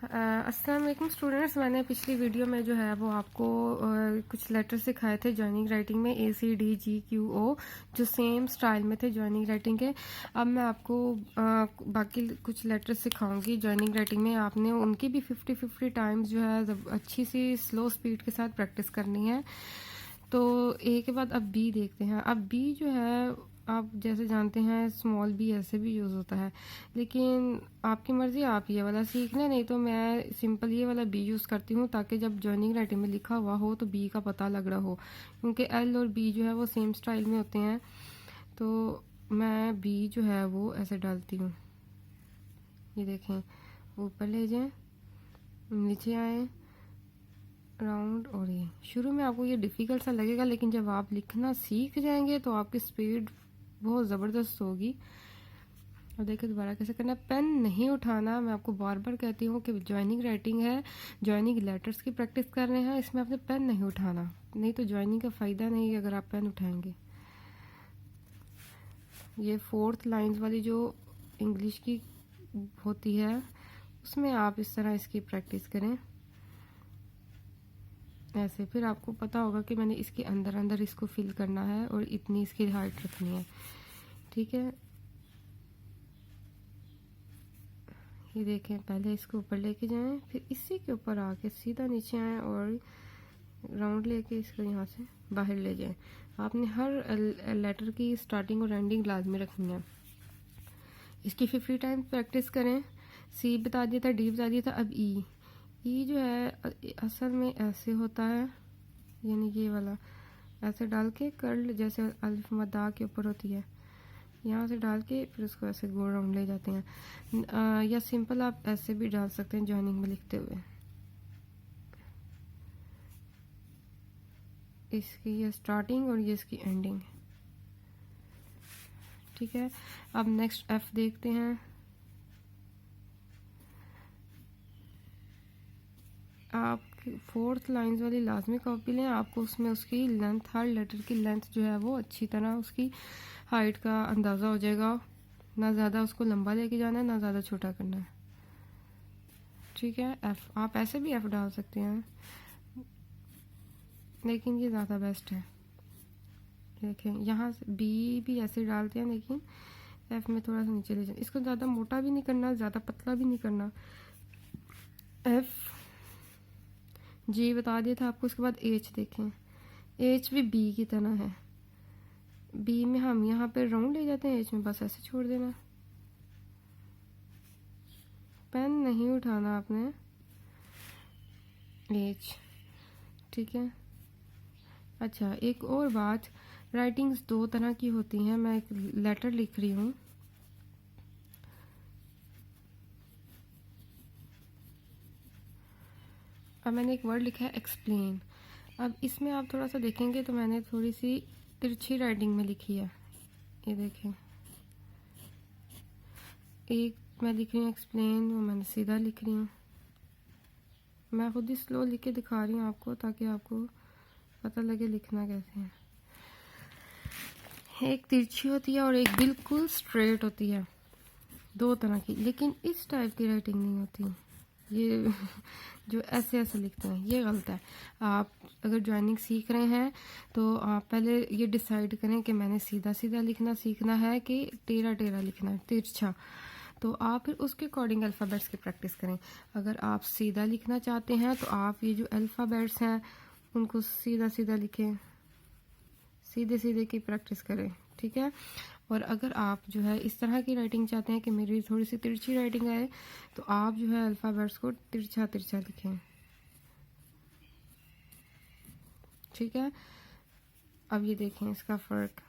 अस्सलाम वालेकुम स्टूडेंट्स। मैंने पिछली वीडियो में जो है वो आपको कुछ लेटर सिखाए थे जॉइनिंग राइटिंग में ACDGQO, जो सेम स्टाइल में थे जॉइनिंग राइटिंग के। अब मैं आपको बाकी कुछ लेटर सिखाऊंगी जॉइनिंग राइटिंग में। आपने उनकी भी 50-50 टाइम्स जो है अच्छी सी स्लो स्पीड के साथ प्रैक्टिस करनी है। तो ए के बाद अब बी देखते हैं। अब बी जो है आप जैसे जानते हैं स्मॉल बी ऐसे भी यूज़ होता है, लेकिन आपकी मर्ज़ी, आप ये वाला सीख लें, नहीं तो मैं सिंपल ये वाला बी यूज़ करती हूँ ताकि जब जॉइनिंग राइटिंग में लिखा हुआ हो तो बी का पता लग रहा हो, क्योंकि एल और बी जो है वो सेम स्टाइल में होते हैं। तो मैं बी जो है वो ऐसे डालती हूँ, ये देखें, ऊपर ले जाएं, नीचे आए, राउंड। और ये शुरू में आपको ये डिफ़िकल्ट सा लगेगा, लेकिन जब आप लिखना सीख जाएंगे तो आपकी स्पीड बहुत ज़बरदस्त होगी। और देखिए दोबारा कैसे करना है। पेन नहीं उठाना, मैं आपको बार बार कहती हूँ कि जॉइनिंग राइटिंग है, जॉइनिंग लेटर्स की प्रैक्टिस कर रहे हैं, इसमें आपने पेन नहीं उठाना, नहीं तो जॉइनिंग का फ़ायदा नहीं है अगर आप पेन उठाएंगे। ये 4th लाइन्स वाली जो इंग्लिश की होती है उसमें आप इस तरह इसकी प्रैक्टिस करें ऐसे। फिर आपको पता होगा कि मैंने इसके अंदर अंदर इसको फिल करना है और इतनी इसकी हाइट रखनी है, ठीक है। ये देखें, पहले इसको ऊपर लेके जाएं, फिर इसी के ऊपर आके सीधा नीचे आएं और राउंड लेके इसको यहाँ से बाहर ले जाएं। आपने हर लेटर की स्टार्टिंग और एंडिंग लाजमी रखनी है। इसकी 50 टाइम प्रैक्टिस करें। सी बता दिया था, डी बता दिया था, अब ई जो है असल में ऐसे होता है, यानी ये वाला ऐसे डाल के कर्ल, जैसे अल्फ मदा के ऊपर होती है, यहाँ से डाल के फिर उसको ऐसे गोल राउंड ले जाते हैं। या सिंपल आप ऐसे भी डाल सकते हैं जॉइनिंग में लिखते हुए। इसकी ये स्टार्टिंग और ये इसकी एंडिंग, ठीक है। अब नेक्स्ट एफ देखते हैं। आप 4th लाइन्स वाली लाजमी कॉपी लें, आपको उसमें उसकी लेंथ, हर लेटर की लेंथ जो है वो अच्छी तरह उसकी हाइट का अंदाज़ा हो जाएगा। ना ज़्यादा उसको लंबा लेके जाना है, ना ज़्यादा छोटा करना है, ठीक है। एफ आप ऐसे भी एफ डाल सकते हैं, लेकिन ये ज़्यादा बेस्ट है। देखें, यहाँ से बी भी ऐसे डालते हैं, लेकिन एफ में थोड़ा सा नीचे ले जाए। इसको ज़्यादा मोटा भी नहीं करना, ज़्यादा पतला भी नहीं करना। एफ जी बता दिया था आपको। उसके बाद एच देखें, एच भी बी की तरह है। बी में हम यहाँ पे राउंड ले जाते हैं, एच में बस ऐसे छोड़ देना। पेन नहीं उठाना आपने, एच, ठीक है। अच्छा, एक और बात, राइटिंग्स 2 तरह की होती हैं। मैं एक लेटर लिख रही हूँ, अब मैंने एक वर्ड लिखा है एक्सप्लेन। अब इसमें आप थोड़ा सा देखेंगे तो मैंने थोड़ी सी तिरछी राइटिंग में लिखी है, ये देखें। एक मैं लिख रही हूँ एक्सप्लेन, वो मैंने सीधा लिख रही हूँ। मैं खुद ही स्लो लिख के दिखा रही हूँ आपको, ताकि आपको पता लगे लिखना कैसे है। एक तिरछी होती है और एक बिल्कुल स्ट्रेट होती है, 2 तरह की। लेकिन इस टाइप की राइटिंग नहीं होती, ये जो ऐसे ऐसे लिखते हैं, ये गलत है। आप अगर जॉइनिंग सीख रहे हैं तो आप पहले ये डिसाइड करें कि मैंने सीधा सीधा लिखना सीखना है कि टेढ़ा टेढ़ा लिखना है, तिरछा। तो आप फिर उसके अकॉर्डिंग अल्फ़ाबेट्स की प्रैक्टिस करें। अगर आप सीधा लिखना चाहते हैं तो आप ये जो अल्फ़ाबेट्स हैं उनको सीधा सीधा लिखें, सीधे सीधे की प्रैक्टिस करें, ठीक है। और अगर आप जो है इस तरह की राइटिंग चाहते हैं कि मेरी थोड़ी सी तिरछी राइटिंग आए, तो आप जो है अल्फ़ाबेट्स को तिरछा तिरछा लिखें, ठीक है। अब ये देखें इसका फ़र्क।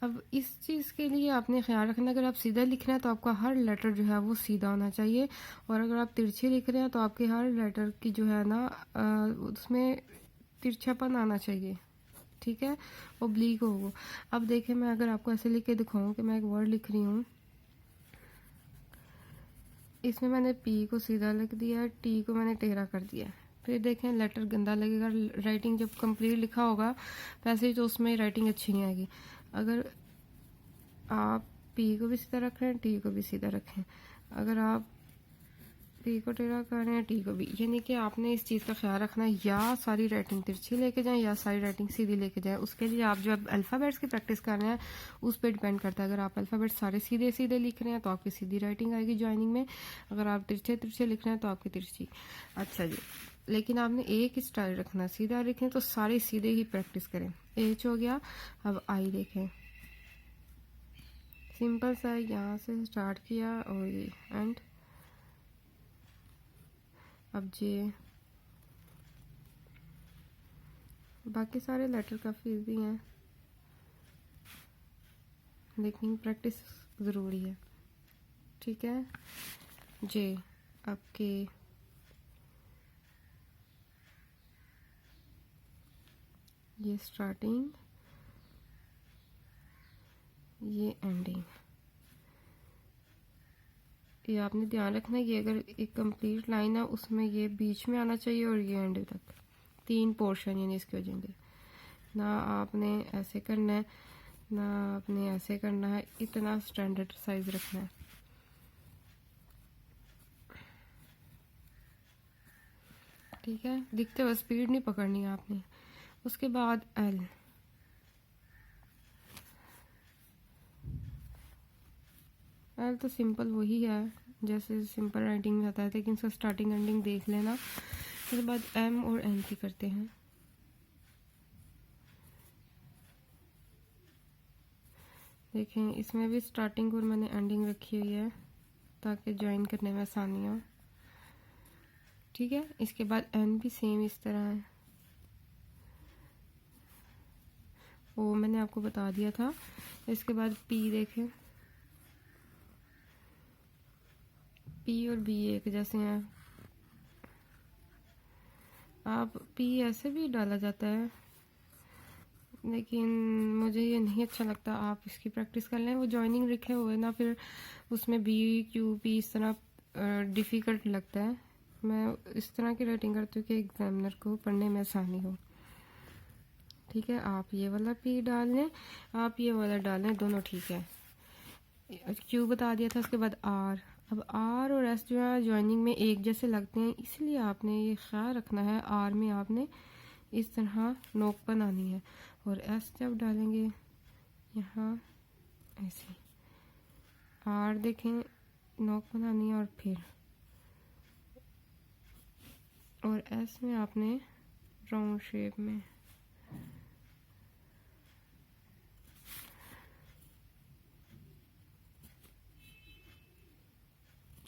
अब इस चीज़ के लिए आपने ख्याल रखना, अगर आप सीधा लिख रहे हैं तो आपका हर लेटर जो है वो सीधा होना चाहिए, और अगर आप तिरछी लिख रहे हैं तो आपके हर लेटर की जो है ना उसमें तिरछापन आना चाहिए, ठीक है, ओब्लीक हो। अब देखें, मैं अगर आपको ऐसे लिख के दिखाऊं कि मैं एक वर्ड लिख रही हूँ, इसमें मैंने पी को सीधा लिख दिया, टी को मैंने टेढ़ा कर दिया। फिर देखें लेटर गंदा लगेगा, राइटिंग जब कंप्लीट लिखा होगा वैसे ही तो उसमें राइटिंग अच्छी नहीं आएगी। अगर आप पी को भी सीधा रख रहे हैं, टी को भी सीधा रखें। अगर आप पी को टेढ़ा कर रहे हैं, टी को भी, यानी कि आपने इस चीज़ का ख्याल रखना है या सारी राइटिंग तिरछी लेके जाएं या सारी राइटिंग सीधी लेके जाएं। उसके लिए आप जो अल्फ़ाबेट्स की प्रैक्टिस कर रहे हैं उस पर डिपेंड करता है। अगर आप अल्फ़ाबेट्स सारे सीधे सीधे लिख रहे हैं तो आपकी सीधी राइटिंग आएगी ज्वाइनिंग में, अगर आप तिरछे तिरछे लिख रहे हैं तो आपकी तिरछी। अच्छा जी, लेकिन आपने एक ही स्टाइल रखना, सीधा लिखें तो सारे सीधे ही प्रैक्टिस करें। एच हो गया, अब आई देखें, सिंपल सा यहाँ से स्टार्ट किया और ये एंड। अब जे, बाकी सारे लेटर काफ़ी इजी हैं लेकिन प्रैक्टिस ज़रूरी है। ठीक है, जे, अब के, ये स्टार्टिंग, ये एंडिंग। ये आपने ध्यान रखना है कि अगर एक कंप्लीट लाइन है उसमें ये बीच में आना चाहिए और ये एंड तक, 3 पोर्शन यानी इसके हो जाएंगे। ना आपने ऐसे करना है ना आपने ऐसे करना है, इतना स्टैंडर्ड साइज रखना है। ठीक है, दिखते हुए स्पीड नहीं पकड़नी है आपने। उसके बाद एल, एल तो सिंपल वही है जैसे सिंपल राइटिंग में आता है, लेकिन इसका स्टार्टिंग एंडिंग देख लेना। उसके बाद एम और एन की करते हैं। देखें, इसमें भी स्टार्टिंग और मैंने एंडिंग रखी हुई है ताकि ज्वाइन करने में आसानी हो। ठीक है, इसके बाद एन भी सेम इस तरह है, वो मैंने आपको बता दिया था। इसके बाद पी देखें, पी और बी एक जैसे हैं। आप पी ऐसे भी डाला जाता है लेकिन मुझे ये नहीं अच्छा लगता। आप इसकी प्रैक्टिस कर लें, वो जॉइनिंग लिखे हुए ना, फिर उसमें बी क्यू पी इस तरह डिफ़िकल्ट लगता है। मैं इस तरह की राइटिंग करती हूँ कि एग्जामिनर को पढ़ने में आसानी हो। ठीक है, आप ये वाला पी डाल लें, आप ये वाला डाल लें, दोनों ठीक है। क्यू बता दिया था। उसके बाद आर, अब आर और एस जो है ज्वाइनिंग में एक जैसे लगते हैं, इसलिए आपने ये ख्याल रखना है आर में आपने इस तरह नोक बनानी है और एस जब डालेंगे यहाँ ऐसे। आर देखें, नोक बनानी है और फिर, और एस में आपने राउंड शेप में।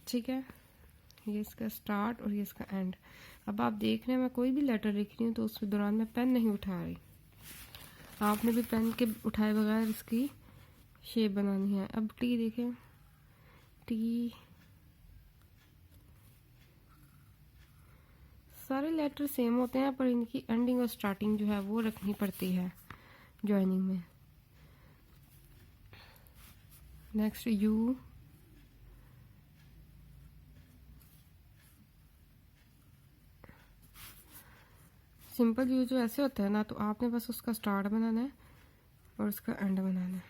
ठीक है, ये इसका स्टार्ट और ये इसका एंड। अब आप देख रहे हैं मैं कोई भी लेटर लिख रही हूँ तो उस दौरान मैं पेन नहीं उठा रही, आपने भी पेन के उठाए बगैर इसकी शेप बनानी है। अब टी देखें, टी, सारे लेटर सेम होते हैं पर इनकी एंडिंग और स्टार्टिंग जो है वो रखनी पड़ती है ज्वाइनिंग में। नेक्स्ट यू, सिंपल यू जो ऐसे होता है ना, तो आपने बस उसका स्टार्ट बनाना है और उसका एंड बनाना है।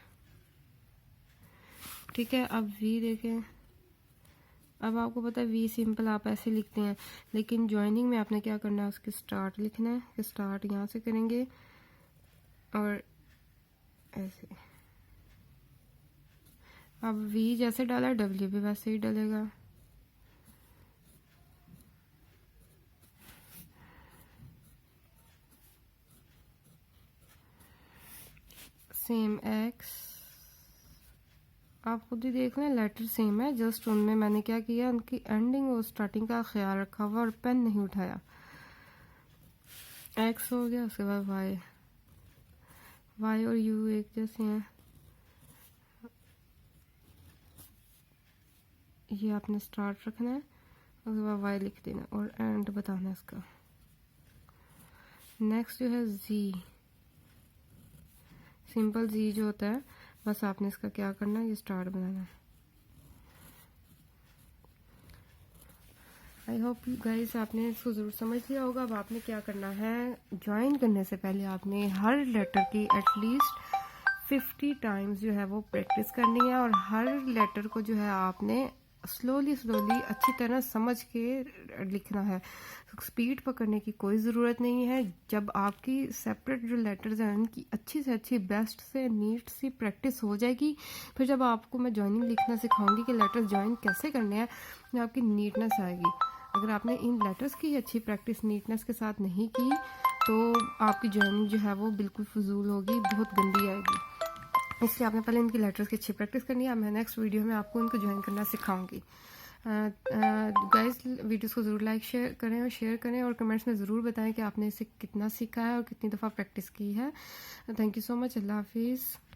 ठीक है, अब वी देखें, अब आपको पता है वी सिंपल आप ऐसे लिखते हैं, लेकिन ज्वाइनिंग में आपने क्या करना है, उसके स्टार्ट लिखना है कि स्टार्ट यहाँ से करेंगे और ऐसे। अब वी जैसे डाला डब्ल्यू भी वैसे ही डलेगा। सेम एक्स, आप खुद ही देख लें लेटर सेम है, जस्ट उनमें मैंने क्या किया, उनकी एंडिंग और स्टार्टिंग का ख्याल रखा हुआ और पेन नहीं उठाया। एक्स हो गया, उसके बाद वाई, वाई और यू एक जैसे हैं, ये आपने स्टार्ट रखना है, उसके बाद वाई लिख देना और एंड बताना है इसका। नेक्स्ट जो है जी, सिंपल जी जो होता है, बस आपने इसका क्या करना है, ये स्टार्ट बनाना है। आई होप गाइस आपने इसको ज़रूर समझ लिया होगा। अब आपने क्या करना है, ज्वाइन करने से पहले आपने हर लेटर की एटलीस्ट 50 टाइम्स जो है वो प्रैक्टिस करनी है और हर लेटर को जो है आपने स्लोली अच्छी तरह समझ के लिखना है। स्पीड पकड़ने की कोई ज़रूरत नहीं है। जब आपकी सेपरेट जो लेटर्स हैं उनकी अच्छी से अच्छी बेस्ट से नीट सी प्रैक्टिस हो जाएगी, फिर जब आपको मैं जॉइनिंग लिखना सिखाऊंगी कि लेटर्स जॉइन कैसे करने हैं, तो आपकी नीटनेस आएगी। अगर आपने इन लेटर्स की अच्छी प्रैक्टिस नीटनेस के साथ नहीं की तो आपकी जॉइनिंग जो है वो बिल्कुल फजूल होगी, बहुत गंदी आएगी। इसलिए आपने पहले इनकी लेटर्स की अच्छी प्रैक्टिस करनी है। मैं नेक्स्ट वीडियो में आपको इनको ज्वाइन करना सिखाऊंगी। गाइस, वीडियोस को ज़रूर लाइक शेयर करें और शेयर करें और कमेंट्स में ज़रूर बताएं कि आपने इसे कितना सीखा है और कितनी दफ़ा प्रैक्टिस की है। Thank you so much. अल्लाह हाफिज़।